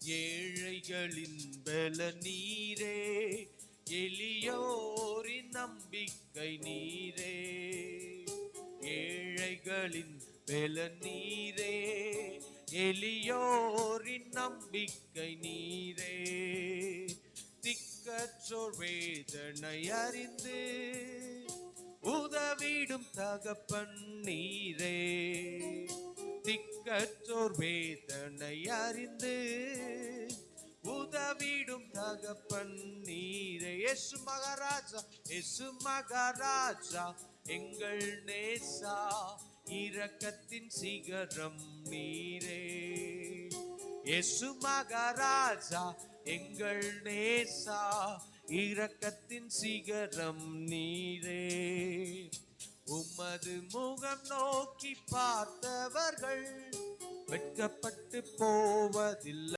ஏழைகளின் பல நீரே, எளியோரின் நம்பிக்கை நீரே. ஏழைகளின் பல நீரே, எளியோரின் நம்பிக்கை நீரே. திக்கற்றோர் வேதனை அறிந்து உதவிடும் தகப்பன் நீரே. திக்கற்றோர் வேதனை அறிந்து உதவிடும் தகப்பன் நீரே. இயேசு மகாராஜா, இயேசு மகாராஜா, எங்கள் நேசா, இரக்கத்தின் சிகரம் நீரே. இயேசு மகாராஜா, எங்கள் நேசா, இரக்கத்தின் சிகரம் நீரே. உமது முகம் நோக்கி பார்த்தவர்கள் வெட்கப்பட்டு போவதில்லை.